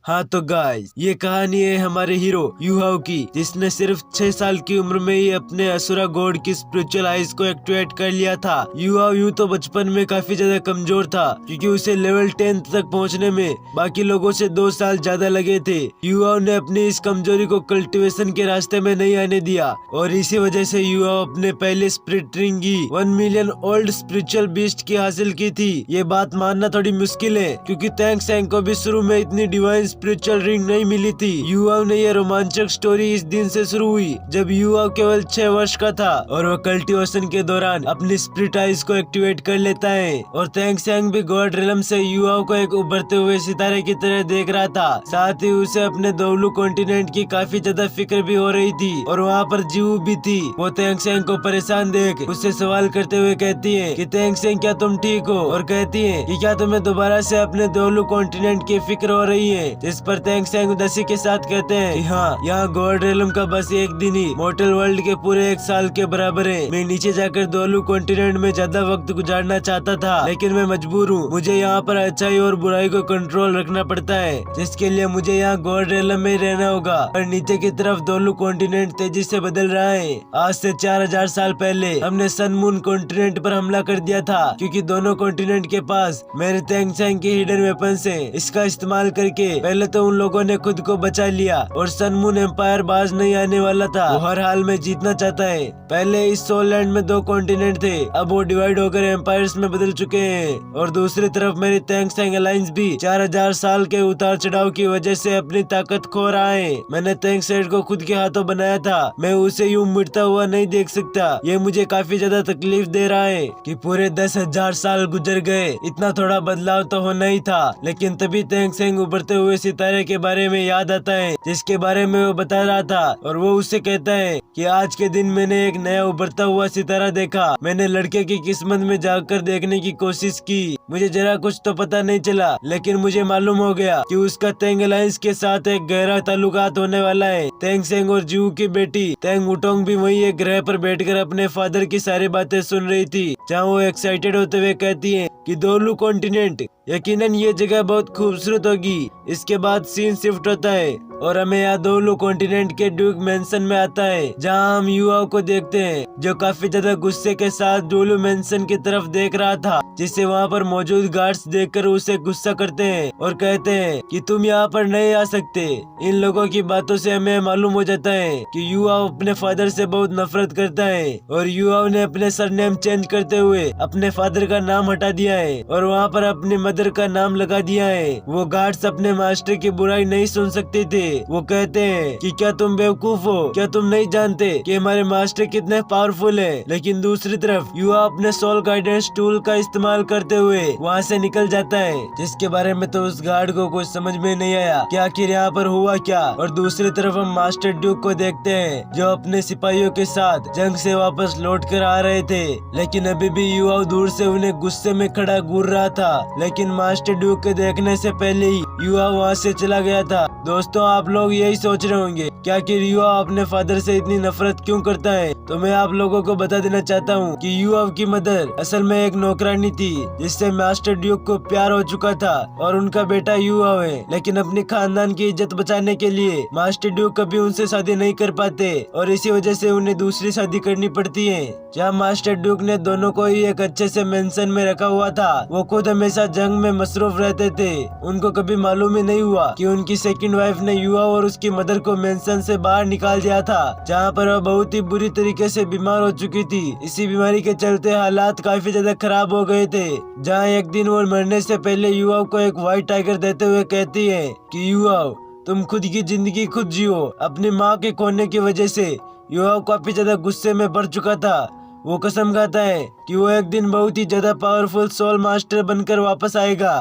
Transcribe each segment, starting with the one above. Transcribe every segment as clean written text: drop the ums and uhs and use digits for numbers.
हाँ तो गाइस, ये कहानी है हमारे हीरो युहाओ की, जिसने सिर्फ 6 साल की उम्र में ही अपने असुरा गॉड की स्पिरिचुअल आइज को एक्टिवेट कर लिया था। युहाओ यूं तो बचपन में काफी ज्यादा कमजोर था, क्योंकि उसे लेवल 10 तक पहुंचने में बाकी लोगों से 2 साल ज्यादा लगे थे। युहाओ ने अपनी इस कमजोरी को कल्टीवेशन के रास्ते में नहीं आने दिया, और इसी वजह से युहाओ अपने पहले स्पिरिट रिंग की 1 मिलियन ओल्ड स्पिरिचुअल बीस्ट की हासिल की थी। ये बात मानना थोड़ी मुश्किल है, क्योंकि तैंग सेंग को भी शुरू में इतनी डिवाइन स्पिरिचुअल रिंग नहीं मिली थी। युहाओ ने यह रोमांचक स्टोरी इस दिन से शुरू हुई जब युहाओ केवल 6 वर्ष का था, और वह कल्टीवेशन के दौरान अपनी स्पिरिट आइज को एक्टिवेट कर लेता है। और तैंग सेंग भी गॉड रिलम से युहाओ को एक उभरते हुए सितारे की तरह देख रहा था। साथ ही उसे अपने दोलू कॉन्टिनेंट की काफी ज्यादा फिक्र भी हो रही थी, और वहाँ पर जीव भी थी। वो तैंग सेंग को परेशान देख उससे सवाल करते हुए कहती है कि तैंग सेंग क्या तुम ठीक हो, और कहती है कि क्या तुम्हें दोबारा से अपने दोलू कॉन्टिनेंट की फिक्र हो रही है। जिस पर तैंग सेंग उदासी के साथ कहते हैं कि हाँ, यहाँ गॉड रिलम का बस एक दिन ही मॉर्टल वर्ल्ड के पूरे 1 साल के बराबर है। मैं नीचे जाकर दोलू कॉन्टिनेंट में ज्यादा वक्त गुजारना चाहता था, लेकिन मैं मजबूर हूँ। मुझे यहाँ पर अच्छाई और बुराई को कंट्रोल रखना पड़ता है, जिसके लिए मुझे यहाँ गॉड रिलम में ही रहना होगा। और नीचे की तरफ दोलू कॉन्टिनेंट तेजी से बदल रहा है। आज से 4000 साल पहले हमने सन मून कॉन्टिनेंट पर हमला कर दिया था, क्योंकि दोनों कॉन्टिनेंट के पास मेरे तैंग सेंग के हिडन वेपन्स हैं। इसका इस्तेमाल करके पहले तो उन लोगों ने खुद को बचा लिया, और सन मून एम्पायर बाज नहीं आने वाला था। वो हर हाल में जीतना चाहता है। पहले इस सोल लैंड में 2 कॉन्टिनेंट थे, अब वो डिवाइड होकर एम्पायर्स में बदल चुके हैं। और दूसरी तरफ मेरी तैंग सेंग अलायंस भी 4000 साल के उतार चढ़ाव की वजह से अपनी ताकत खो रहा है। मैंने तैंग सेंग को खुद के हाथों बनाया था, मैं उसे यूं मिटता हुआ नहीं देख सकता। ये मुझे काफी ज्यादा तकलीफ दे रहा है कि पूरे 10,000 साल गुजर गए, इतना थोड़ा बदलाव तो होना ही था। लेकिन तभी तैंग सेंग उभरते हुए सितारे के बारे में याद आता है, जिसके बारे में वो बता रहा था। और वो उससे कहता है कि आज के दिन मैंने एक नया उभरता हुआ सितारा देखा। मैंने लड़के की किस्मत में जाकर देखने की कोशिश की। मुझे जरा कुछ तो पता नहीं चला, लेकिन मुझे मालूम हो गया कि उसका तैंग अलायंस के साथ एक गहरा ताल्लुकात होने वाला है। तैंग सेंग और जीव की बेटी तैंग वुटोंग भी वही एक ग्रह पर बैठकर अपने फादर की सारी बातें सुन रही थी, जहाँ वो एक्साइटेड होते हुए कहती है कि दोलू कॉन्टिनेंट, यकीनन ये जगह बहुत खूबसूरत होगी। इसके बाद सीन शिफ्ट होता है और हमें यहाँ दोलू कॉन्टिनेंट के ड्यूक मेंशन में आता है, जहाँ हम युवाओं को देखते हैं जो काफी ज्यादा गुस्से के साथ डोलू मेंशन की तरफ देख रहा था, जिससे वहाँ पर मौजूद गार्ड्स देखकर उसे गुस्सा करते हैं और कहते हैं कि तुम यहाँ पर नहीं आ सकते। इन लोगों की बातों से हमें मालूम हो जाता है कि युवाओं अपने फादर से बहुत नफरत करता है, और युवाओं ने अपने सरनेम चेंज करते हुए अपने फादर का नाम हटा दिया है और वहाँ पर अपनी मदर का नाम लगा दिया है। वो गार्ड्स अपने मास्टर की बुराई नहीं सुन सकते थे। वो कहते हैं कि क्या तुम बेवकूफ हो, क्या तुम नहीं जानते कि हमारे मास्टर कितने पावरफुल है। लेकिन दूसरी तरफ युवा अपने सोल गाइडेंस टूल का इस्तेमाल करते हुए वहाँ से निकल जाता है, जिसके बारे में तो उस गार्ड को कुछ समझ में नहीं आया कि आखिर यहाँ पर हुआ क्या। और दूसरी तरफ हम मास्टर ड्यूक को देखते हैं, जो अपने सिपाहियों के साथ जंग से वापस लौट कर आ रहे थे, लेकिन अभी भी युवा दूर से उन्हें गुस्से में खड़ा घूर रहा था। लेकिन मास्टर ड्यूक के देखने से पहले ही युवा वहाँ से चला गया था। दोस्तों, आप लोग यही सोच रहे होंगे क्या कि युवा अपने फादर से इतनी नफरत क्यों करता है। तो मैं आप लोगों को बता देना चाहता हूँ कि युवा की मदर असल में एक नौकरानी थी, जिससे मास्टर ड्यूक को प्यार हो चुका था, और उनका बेटा युवा है। लेकिन अपने खानदान की इज्जत बचाने के लिए मास्टर ड्यूक कभी उनसे शादी नहीं कर पाते, और इसी वजह से उन्हें दूसरी शादी करनी पड़ती है। जहाँ मास्टर ड्यूक ने दोनों को ही एक अच्छे से मेंशन में रखा हुआ था, वो खुद हमेशा जंग में मसरूफ रहते थे। उनको कभी मालूम ही नहीं हुआ कि उनकी सेकंड वाइफ ने युवा और उसकी मदर को मेंशन से बाहर निकाल दिया था, जहाँ पर वह बहुत ही बुरी तरीके से बीमार हो चुकी थी। इसी बीमारी के चलते हालात काफी ज्यादा खराब हो गए थे। जहाँ एक दिन वो मरने से पहले युवा को एक व्हाइट टाइगर देते हुए कहती है कि युवा, तुम खुद की जिंदगी खुद जियो। अपनी माँ के खोने की वजह से युवा काफी ज्यादा गुस्से में भर चुका था। वो कसम खाता है कि वो एक दिन बहुत ही ज्यादा पावरफुल सोल मास्टर बनकर वापस आएगा,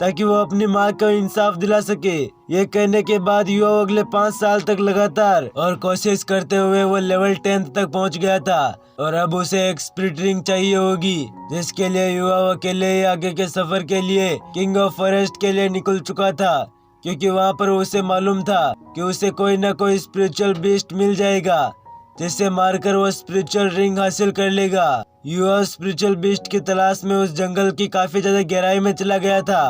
ताकि वो अपनी माँ को इंसाफ दिला सके। ये कहने के बाद युवा अगले 5 साल तक लगातार और कोशिश करते हुए वो लेवल 10 तक पहुंच गया था, और अब उसे एक स्पिरिट रिंग चाहिए होगी, जिसके लिए युवा अकेले ही आगे के सफर के लिए किंग ऑफ फॉरेस्ट के लिए निकल चुका था, क्योंकि वहाँ पर उसे मालूम था कि उसे कोई न कोई स्पिरिचुअल बीस्ट मिल जाएगा, जिससे मारकर वो स्पिरिचुअल रिंग हासिल कर लेगा। युवा स्पिरिचुअल बीस्ट की तलाश में उस जंगल की काफी ज्यादा गहराई में चला गया था,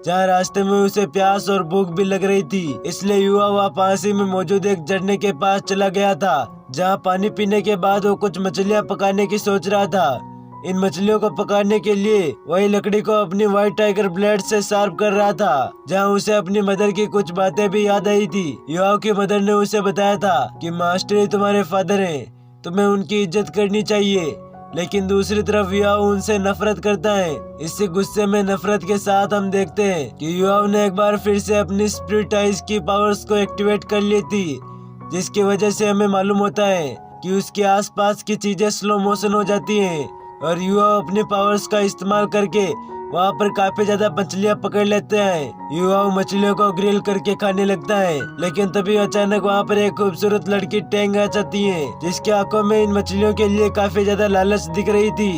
जहाँ रास्ते में उसे प्यास और भूख भी लग रही थी। इसलिए युवा वहाँ पास ही में मौजूद एक झरने के पास चला गया था, जहाँ पानी पीने के बाद वो कुछ मछलियाँ पकाने की सोच रहा था। इन मछलियों को पकाने के लिए वही लकड़ी को अपनी व्हाइट टाइगर ब्लेड से शार्प कर रहा था, जहाँ उसे अपनी मदर की कुछ बातें भी याद आई थी। युवा की मदर ने उसे बताया था कि मास्टर ही तुम्हारे फादर हैं, तुम्हें उनकी इज्जत करनी चाहिए। लेकिन दूसरी तरफ युवा उनसे नफरत करता है। इसी गुस्से में नफरत के साथ हम देखते हैं कि युवा ने एक बार फिर से अपनी स्पिरिट आइज की पावर्स को एक्टिवेट कर ली थी, जिसकी वजह से हमें मालूम होता है कि उसके आसपास की चीजें स्लो मोशन हो जाती हैं और युवा अपने पावर्स का इस्तेमाल करके वहाँ पर काफी ज्यादा मछलियाँ पकड़ लेते हैं। युवा मछलियों को ग्रिल करके खाने लगता है, लेकिन तभी अचानक वहाँ पर एक खूबसूरत लड़की टैंग आ जाती है, जिसकी आंखों में इन मछलियों के लिए काफी ज्यादा लालच दिख रही थी।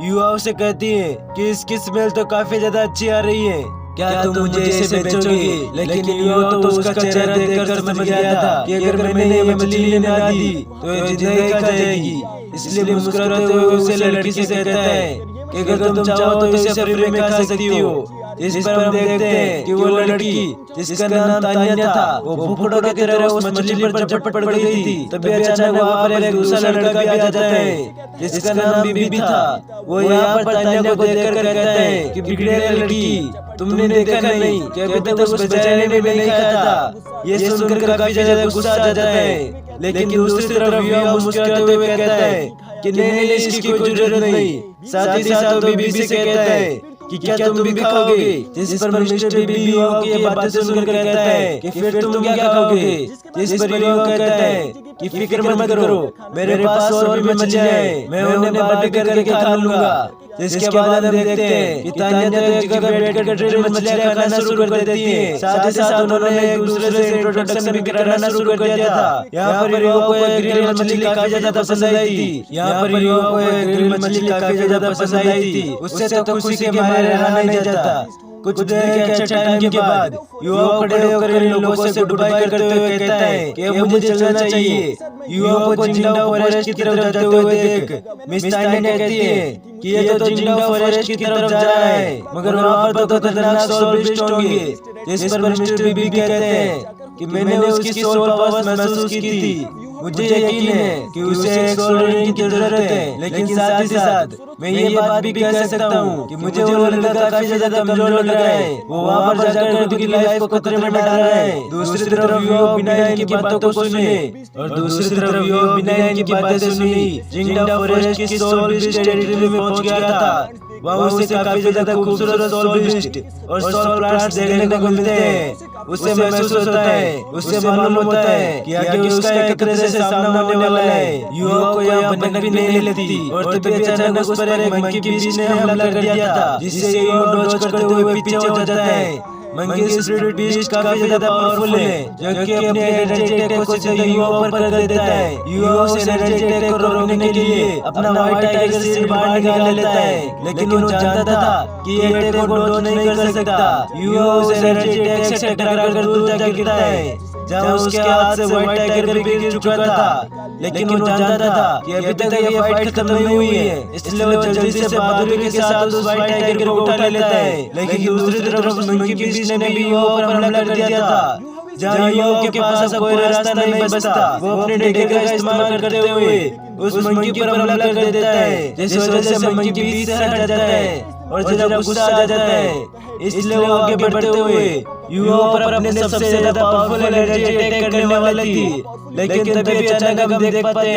युवा उसे कहती है कि इसकी स्मेल तो काफी ज्यादा अच्छी आ रही है, क्या तुम मुझे इसे बेचोगे? लेकिन युवा तो उसका चेहरा देखकर समझ गया था कि अगर मैंने ये मछली ना दी तो ये जिंदा ही खा जाएगी। इसलिए मुस्कुराते हुए उसे लड़की से कहता है कि अगर तुम चाहो तो इसे फ्री में खा सकती हो। इस पर हम देखते हैं कि वो लड़की जिसका नाम तान्या था, वो भूखड़ों की तरह उस मछली पर झपट पड़ गई थी। तभी अचानक वहाँ पर एक दूसरा लड़का भी आ जाता है जिसका नाम बीबी था। वो यहाँ पर तान्या को देखकर कहता है कि बिगड़े लड़की, तुमने देखा नहीं कि अभी तक उस बेचारे ने नहीं खाया था। ये सुनकर काफी ज्यादा गुस्सा आ जाता है, लेकिन दूसरी तरफ युवा मुस्कुराते हुए कहता है कि नहीं, इसकी कोई जरूरत नहीं। साथ ही साथ बीबी से कहता है कि क्या तुम भी खाओगे? जिस पर मिस्टर बीबी युवा की ये बातें सुनकर कहता है कि फिर तुम क्या खाओगे? जिस पर युवा कहता है कि फिक्र मत करो, मेरे पास और भी मछलियां हैं, मैं उन्हें बारबेक्यू करके खा लूंगा। जिसके बाद हम देखते हैं कि तान्या तो एक जगह बैठकर ढेर मछलियां खाना शुरू कर देती है। साथ ही साथ उन्होंने एक दूसरे से इंट्रोडक्शन भी कराना शुरू कर दिया था। यहाँ पर युवा को एक ग्रिल मछली काफी ज्यादा पसंद आई थी। यहाँ पर युवा को एक ग्रिल मछली काफी ज्यादा पसंद आई थी। उससे तो खुशी के मारे रहा नहीं जाता। कुछ देर के अच्छे टाइम के बाद युवा खड़े होकर इन लोगों से गुड बाय करते हुए कहता है कि अब मुझे चलना चाहिए। युवा को जिंगडाओ फॉरेस्ट की तरफ जाते हुए देख मिस तान्या कहती है कि ये तो जिंगडाओ फॉरेस्ट की तरफ जा रहा है, मगर वहाँ पर तो खतरनाक सोल बिस्ट होंगे। जिस पर मिस्टर बीबी कहते हैं कि मैंने उसकी सोल पावर्स महसूस की थी, मुझे यकीन है कि उसे एक सोल रिंग की जरूरत है। लेकिन साथ ही साथ मैं ये बात भी कह सकता हूँ कि मुझे वो लड़का काफी ज्यादा कमजोर लग रहा है। वो वहाँ पर जाकर खुद की लाइफ को खतरे में डाल रहा है। दूसरी तरफ युवा बिना इनकी बातों को सुने और दूसरी तरफ युवा बिना इनकी बातें सुनी जिंगडाओ फॉरेस्ट की सोल बिस्ट टेरिटरी में पहुंच गया था। वहाँ उसे काफी ज्यादा खूबसूरत सोल बिस्ट और सोल प्लांट्स देखने को मिलते हैं। उससे महसूस होता है, उससे मालूम होता है कि आगे उसका एक खतरे से सामना होने वाला है। युवा को यहाँ भनक भी नहीं लेती और तभी अचानक उस पर एक मंकी बीस्ट ने हमला कर दिया था, जिससे युवा डॉज करते हुए पीछे हो जाता है। मंकी स्पिरिट बीस्ट काफी ज्यादा पावरफुल है, जो कि अपने एनर्जी अटैक को सीधे युवा पर कर देता है। युवा उस एनर्जी अटैक को रोकने के लिए अपना व्हाइट टाइगर सीड बाहर निकाल लेता है, लेकिन वो जानता था कि ये अटैक को डॉज नहीं कर सकता। युवा उस एनर्जी अटैक से टकराकर दूर जा गिरता है, जहाँ उसके हाथ से व्हाइट टाइगर भी गिर चुका था। लेकिन वो जानता था कि अभी तक ये फाइट खत्म नहीं हुई है, इसलिए वो जल्दी से बहादुरी के साथ उस व्हाइट टाइगर को उठा लेता है। लेकिन दूसरी तरफ मंकी बीस्ट ने भी युवा पर हमला कर दिया था, जहाँ युवा के पास अब कोई रास्ता नहीं बचता। वो अपने डंडे का इस्तेमाल करते हुए उस मंकी पर हमला कर देता है, जिस वजह से मंकी बीच से हट जाता है और जरा गुस्सा आ जाता है। इसलिए वो आगे बढ़ते हुए युवा पर अपने सबसे ज्यादा पावरफुल एनर्जी अटैक करने वाली थी। लेकिन तभी अचानक हम देख पाते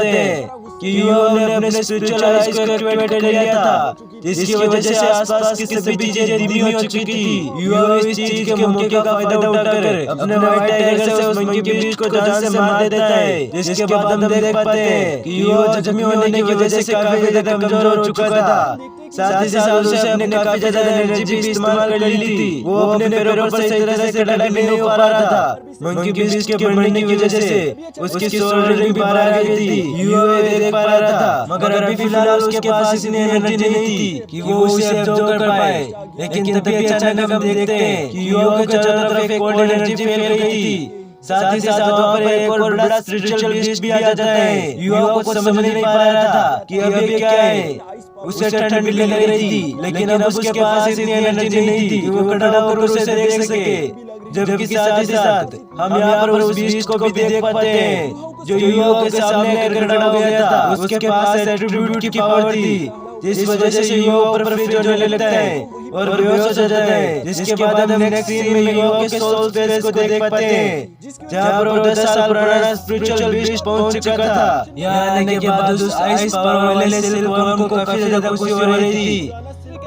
हैं कि युवा ने अपने स्पिरिचुअल आइज को एक्टिवेट कर लिया था, जिसकी वजह से आसपास की सभी चीजें धीमी हो चुकी थी। युवा इस चीज के मौके का फायदा उठाकर अपने व्हाइट टाइगर से उस मंकी बीस्ट को जान से मार देता है। जिसके बाद हम देख पाते हैं कि युवा जख्मी होने की वजह से काफी ज्यादा कमजोर हो चुका था। साथ ही साथ उसे अपने काफी ज्यादा एनर्जी भी इस्तेमाल कर ली थी। वो अपने पैरों पर सही तरह से खड़ा भी नहीं हो पा रहा था। मंकी बीस्ट के बढ़ने की वजह से उसकी सोल रिंग भी बाहर आ गई थी। युवा देख पा रहा था, मगर अभी फिलहाल उसके पास इतनी एनर्जी नहीं थी कि वो उसे अब्जॉर्ब कर पाए। लेकिन तभी अचानक हम देखते हैं कि युवा के चारों तरफ एक कोल्ड एनर्जी फैल गई थी, साथ ही साथ वहाँ पर एक और बड़ा स्पिरिचुअल बीस्ट भी आ जाता है। युवा को समझ नहीं पा रहा था कि अब ये क्या है। उसे ठंड भी लग रही थी, लेकिन अब उसके पास इतनी एनर्जी नहीं थी कि वो खड़ा होकर उसे देख सके। जबकि साथ ही साथ हम यहाँ पर उस बीस्ट को भी देख पाते हैं जो युवा के सामने आकर खड़ा हो गया था। उसके पास एट्रीब्यूट की पावर थी, जिस वजह से युवा पर फ्रीज होने लगता है और बेहोश हो जाता है। जिसके बाद हम नेक्स्ट सीन में युवा के सोल स्पेस को देख पाते हैं, जहाँ पर 10 साल पुराना स्पिरिचुअल बीस्ट पहुंच चुका था। यहाँ आने के बाद उस आइस पावर वाले सिल्कवर्म को काफी ज्यादा खुशी हो रही थी।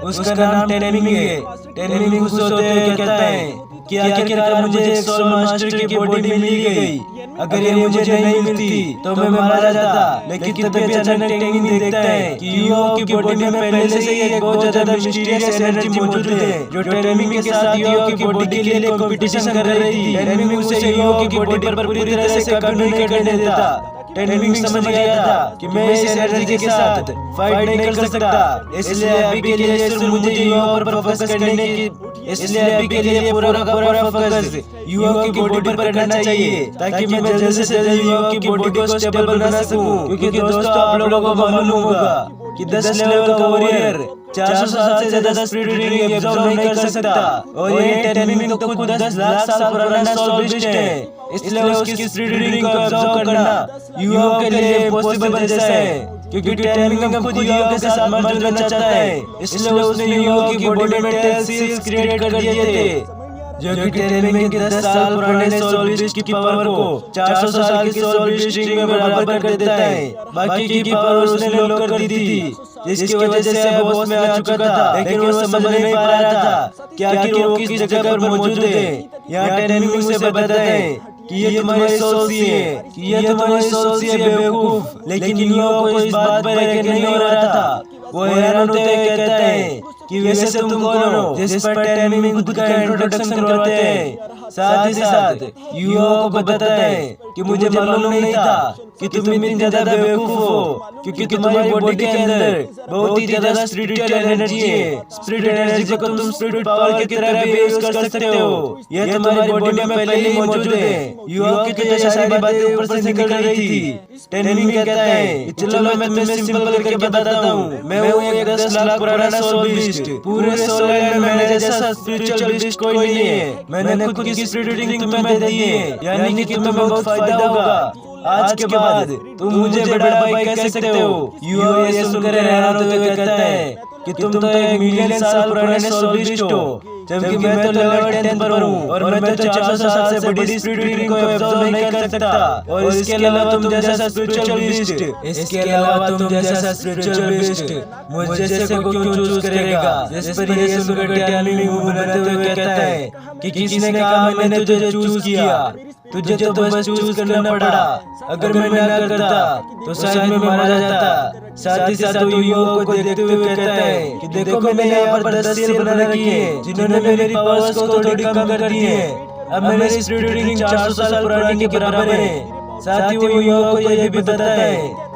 उसका नाम टेनमिंग है। टेनमिंग खुश होते हुए कहता है कि आखिरकार मुझे एक सोल मास्टर की बॉडी मिल गई। अगर ये मुझे नहीं मिलती तो मैं मारा जाता। लेकिन तभी अचानक टेनमिंग देखता है कि युवा की बॉडी में पहले से ही एक बहुत ज्यादा मिस्टीरियस एनर्जी मौजूद है जो टेनमिंग के साथ युवा की बॉडी के लिए कंपटीशन कर रही थी। टेनमिंग उसे युवा की बॉडी पर पूरी तरह से कब्जा नहीं करने देता। टेनमिंग समझ गया था कि मैं इस एनर्जी के साथ फाइट नहीं कर सकता, इसलिए अभी के लिए सिर्फ मुझे युवा पर फोकस करने की इसलिए अभी के लिए पूरा का पूरा फोकस युवा की बॉडी पर करना चाहिए, ताकि मैं जल्द से जल्द युवा की बॉडी को स्टेबल बना सकूं। क्योंकि दोस्तों आप लोगों को मालूम होगा कि 10 लेवल का वॉरियर 400 साल से ज्यादा स्पिरिट रीडिंग एब्जॉर्ब नहीं कर सकता। और ये टेनमिंग तो खुद 10 लाख साल पुराना सोल बीस्ट है, इसलिए उसकी स्पिरिट रीडिंग को एब्जॉर्ब करना युवा के लिए इम्पॉसिबल जैसा है। क्योंकि टेनमिंग खुद युवा के साथ मर्ज करना चाहता है, इसलिए उसने युवा की बॉडी में टेल सील्स क्रिएट कर दिए थे जो कि टेनमिंग के 10 साल पुराने सोल बीस्ट की पावर को 400 साल की सोल बीस्ट में बराबर कर देता है। बाकी की पावर उसने लॉक कर दी थी, जिसकी वजह से अब होश में आ चुका था। लेकिन वो समझ नहीं पा रहा था कि आखिर वो किस जगह पर मौजूद है। यहाँ टेनमिंग उसे बताता है कि ये तुम्हारी सोच सी है, कि ये तुम्हारी सोच सी है बेवकूफ। लेकिन युवा को इस बात पर यकीन नहीं हो रहा था। वो हैरान होते हुए कहता है कि वैसे तुम कौन हो, जिस पर टेनमिंग खुद का इंट्रोडक्शन करवाते हैं। साथ ही साथ युवा को बताता है कि मुझे मालूम नहीं था कि तुम इतनी ज्यादा बेवकूफ हो, क्योंकि तुम्हारी बॉडी के अंदर बहुत ही ज्यादा स्पिरिचुअल एनर्जी है। स्पिरिट एनर्जी को तुम स्पिरिट पावर की तरह भी यूज कर सकते हो। यह तुम्हारी बॉडी में पहले ही मौजूद है। युवा की तो ये सारी बातें ऊपर से निकल रही थी। टेनमिंग कहता है चलो मैं तुम्हें सिंपल करके बताता हूँ। मैं हूँ एक 10 लाख पुराना सोल बीस्ट। पूरे सोल लाइन में मेरे जैसा स्पिरिचुअल बीस्ट कोई नहीं है। मैंने खुद की स्पिरिट रीडिंग तुम्हें दे दी है, यानी कि तुम्हें बहुत फायदा होगा। आज के बाद तुम मुझे बड़ा भाई कह सकते हो। युवा ये सुनकर हैरान होते हुए कहता है कि तुम तो 1 मिलियन साल पुराने सोल बीस्ट हो, जबकि मैं तो लेवल 10 पर हूँ और मैं तो 400 साल से बड़ी स्पिरिट रीडिंग को एब्जॉर्ब नहीं कर सकता। और इसके अलावा तुम जैसा स्पिरिचुअल बीस्ट मुझ जैसे को क्यों चूज करेगा। जिस पर ये सुनकर टेनमिंग मुंह बनाते हुए कहता है कि किसने कहा मैंने तुझे चूज किया, तुझे तो बस चूज करना पड़ा। अगर मैं ना करता तो शायद मैं मारा जाता। साथ ही साथ वो युवा को देखते हुए कहता है कि देखो मैंने यहाँ पर 10 सेल बना रखी है, जिन्होंने मेरी पावर्स को थोड़ी कम कर दी है। अब मेरी स्पिरिट रीडिंग 400 साल पुरानी के बराबर है। साथ ही वो युवा को यह भी बताता है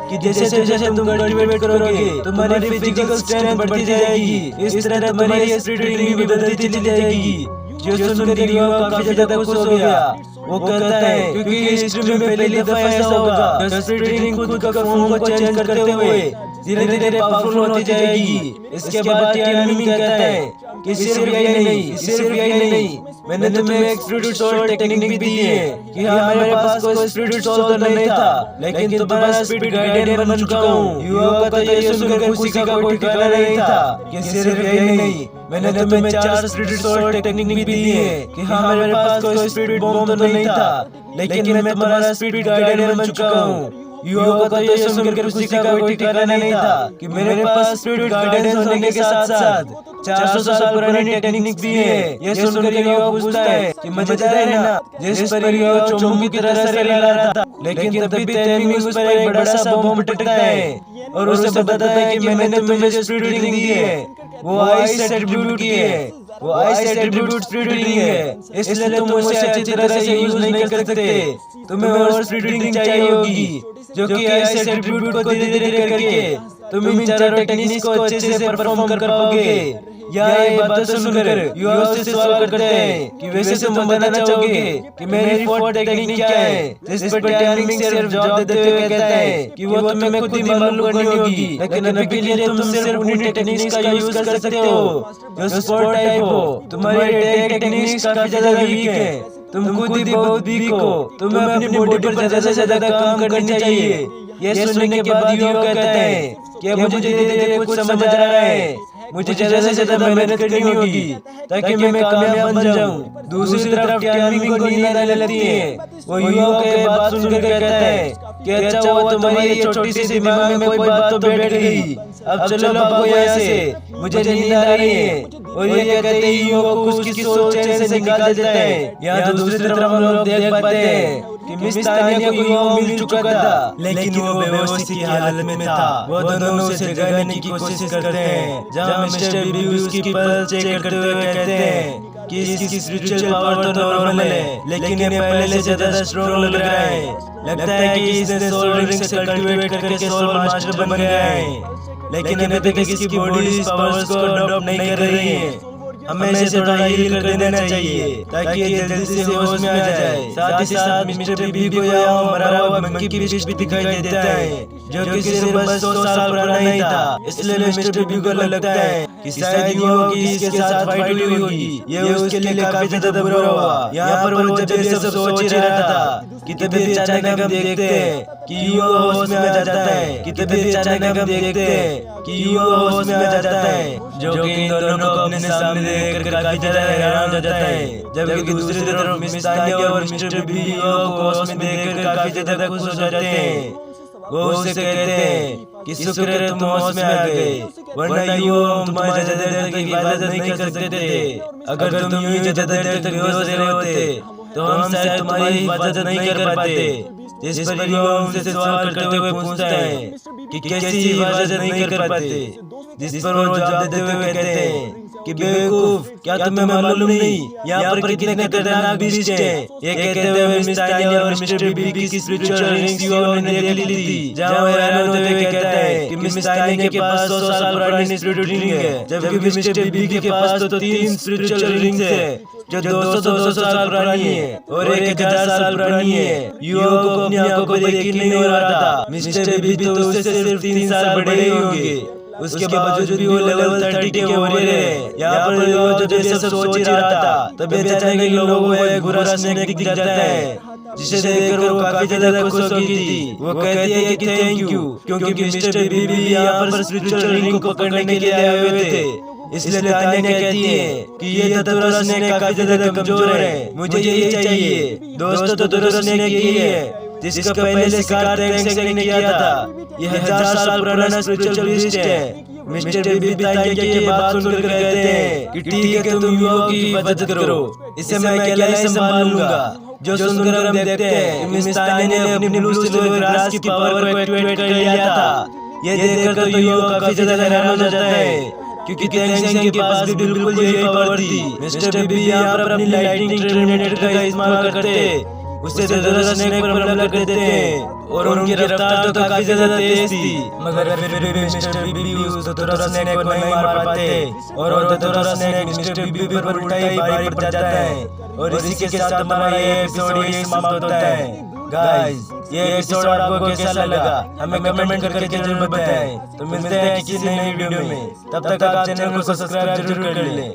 कि जैसे जैसे तुम कल्टीवेट करोगे तुम्हारी फिजिकल स्ट्रेंथ बढ़ती जाएगी। इस तरह तुम्हारी स्पिरिट रीडिंग भी बढ़ती चली जाएगी। जो सुनकर युवा काफी ज्यादा खुश हो गया। वो कहता है क्योंकि हिस्ट्री में पहली दफा ऐसा होगा जो स्पिरिट रीडिंग खुद का फॉर्म को चेंज करते हुए धीरे धीरे पावरफुल होती जाएगी। इसके बाद टेनमिंग कहता है कि सिर्फ यही नहीं, मैंने तुम्हें एक स्पिरिट सोल टेक्निक भी दी है कि हाँ मेरे पास कोई स्पिरिट सोल तो नहीं था, लेकिन तुम्हारा स्पिरिट गार्डियन बन चुका हूँ। युवा का तो ये सुनकर खुशी का कोई ठिकाना नहीं था कि सिर्फ यही नहीं, मैंने तुम्हें 4 स्पिरिट सोल टेक्निक भी दी है कि हाँ मेरे पास कोई स्पिरिट बॉम्ब तो नहीं था, लेकिन मैं तुम्हारा स्पिरिट गार्डियन बन चुका हूँ। युवा का तो ये सुनकर खुशी का कोई ठिकाना नहीं था कि मेरे पास स्पिरिट गार्डियन होने के साथ साथ 400 साल पुरानी टेक्निक भी है। ये सुनकर युवा पूछता है कि मजेदार है ना। जिस पर युवा चोमू की तरह से ला रहा था, लेकिन तभी टेनमिंग उस पर एक बड़ा सा बम पटकता है और उसे बताता है कि मैंने तुम्हें जो स्पिरिट रीडिंग दी है वो आइस एट्रीब्यूट की है। वो आइस एट्रीब्यूट स्पिरिट रीडिंग है, इसलिए तुम उसे अच्छी तरह से यूज नहीं कर सकते। तुम्हें और स्पिरिट रीडिंग चाहिए होगी जो कि आइस एट्रीब्यूट को धीरे धीरे करके तुम इन चारों टेक्निक्स को अच्छे से परफॉर्म कर पाओगे। यहाँ ये बात सुनकर युवा से सवाल करते हैं कि वैसे तुम बताना चाहोगे कि मेरी फोर्थ टेक्निक क्या है? जिस पर टाइमिंग सिर्फ जवाब देते हुए कहता है कि वो तुम्हें खुद ही मालूम करनी होगी, लेकिन अभी के लिए तुम सिर्फ उन्हीं टेक्निक्स का यूज कर सकते हो जो स्पोर्ट टाइप हो। तुम्हारी टेक्निक्स काफी ज्यादा वीक है, तुम खुद ही बहुत वीक हो, तुम्हें अपनी बॉडी पर ज्यादा से ज्यादा काम करनी चाहिए। ये सुनने के बाद युवा कहता है कि मुझे धीरे धीरे कुछ समझ आ रहा है, मुझे ज्यादा से ज्यादा मेहनत करनी होगी ताकि मैं कामयाब बन जाऊं। दूसरी तरफ टाइमिंग को नींद आने लगती है। वो युवा के बात सुनकर कहता है कि अच्छा हुआ तुम्हारी ये छोटी सी दिमाग में कोई बात तो बैठ गई, अब चलो भागो यहाँ से, मुझे नींद आ रही है। और ये कहते ही युवा को उसकी सोच चैन से निकाल देता है। यहाँ दूसरी तरफ हम लोग देख पाते हैं कि मिस तानिया को युवा मिल चुका था, लेकिन वो बेहोशी की हालत में था। वो दोनों उसे जगाने की कोशिश करते हैं, जहाँ मिस्टर बीबी उसकी पल्स चेक करते हुए कहते हैं कि इसकी स्पिरिचुअल पावर तो नॉर्मल है, लेकिन ये पहले से ज्यादा स्ट्रॉन्ग लग रहा है। लगता है कि इसने सोल रिंग से कल्टीवेट करके सोल मास्टर बन गया है, लेकिन अभी तक इसकी बॉडी इस पावर्स को अडॉप्ट नहीं कर रही है। हमें इसे थोड़ा हील कर देना चाहिए ताकि ये जल्दी से होश में आ जाए। साथ ही साथ मिस्टर बीबी को यहाँ मरा हुआ मंकी फिश भी दिखाई देता है, जो कि सिर्फ बस 100 साल पुराना ही था। इसलिए मिस्टर बीबी को लगता है कि शायद युवा की इसके साथ फाइट हुई होगी, ये उसके लिए काफी ज्यादा बुरा हुआ। यहाँ पर वो जब ये सब सोच ही रहा था कि तभी अचानक हम देखते हैं कि युवा होश में आ जाता है, कि तभी अचानक हम देखते हैं कि युवा होश में आ जाता है, जो कि इन दोनों को अपने सामने देखकर काफी ज्यादा हैरान हो जाता है। जबकि दूसरी तरफ मिस तानिया और मिस्टर बीबी युवा को होश में देखकर काफी ज्यादा खुश हो जाते हैं। वो उसे कहते हैं कि शुक्र है तुम होश में आ गए, वरना युवा हम तुम्हारी ज्यादा देर तक इबादत नहीं कर सकते थे। अगर तुम यूं ही ज्यादा देर तक बेहोश रहे होते तो हम शायद तुम्हारी हिफाजत नहीं कर पाते। जिस पर युवा उनसे सवाल करते हुए पूछता है कि कैसी हिफाजत नहीं कर पाते, जिस पर वो जवाब देते हुए कहते हैं कि बेवकूफ, क्या तुम्हें मालूम नहीं यहाँ पर कितने खतरनाक बीस्ट हैं। ये कहते हुए मिस तानिया और मिस्टर बीबी की स्पिरिचुअल रिंग्स युवा ने देख ली थी, जहाँ वो हैरान होते हुए कहता है कि मिस तानिया के पास 100 साल पुरानी स्पिरिचुअल रिंग है, जबकि मिस्टर बीबी के पास तो 3 स्पिरिचुअल रिंग्स है जो 200 साल पुरानी है और 1000 साल पुरानी है। युवा को अपनी आंखों पर यकीन नहीं हो रहा था। मिस्टर बीबी तो उससे सिर्फ 3 साल बड़े ही होंगे, उसके बावजूद भी वो लेवल 30 के वॉरियर है। यहाँ पर युवा जो जैसे सोच ही रहा था, तभी अचानक इन लोगों को एक बुरा स्नेक दिख जाता है, जिसे देखकर वो काफी ज्यादा खुश हो गई थी। वो कहती है कि थैंक यू, क्योंकि मिस्टर बीबी यहाँ पर स्पिरिचुअल रिंग को पकड़ने के लिए आए हुए थे। इसलिए तानिया कहती है कि ये धतूरा स्नेक काफी ज्यादा कमजोर है, मुझे यही चाहिए। दोस्तों, धतूरा स्नेक यही है जिसका पहले शिकार टैंक ने किया था। ये 1000 साल पुराना स्पिरिचुअल बीस्ट है। मिस्टर बीबी तानिया की बात सुनकर कहते हैं कि ठीक है, तुम युवा की हिफाजत करो, इसे मैं अकेला ही संभाल लूंगा। जो सुनकर हम देखते हैं कि मिस तानिया ने अपनी ब्लू सिल्वर ग्रास की पावर को एक्टिवेट कर लिया था। ये देखकर तो युवा काफी ज्यादा हैरान हो जाता है, क्योंकि टैंक के पास भी बिल्कुल यही पावर थी। मिस्टर बीबी यहाँ पर अपनी लाइटिंग टर्मिनेटर का इस्तेमाल करते, उससे धतूरा स्नेक पर हमला कर देते हैं और उनकी रफ्तार तो काफी ज्यादा तेज थी, मगर फिर भी मिस्टर बीबी उस धतूरा स्नेक को नहीं मार पाते और धतूरा स्नेक मिस्टर बीबी पर उल्टा ही भारी पड़ जाता है। और इसी के साथ हमारा ये एपिसोड यही समाप्त होता है। गाइस, ये एपिसोड आपको कैसा लगा हमें कमेंट करके जरूर बताएं। तो मिलते हैं किसी नई वीडियो में, तब तक आप चैनल को सब्सक्राइब जरूर कर लें।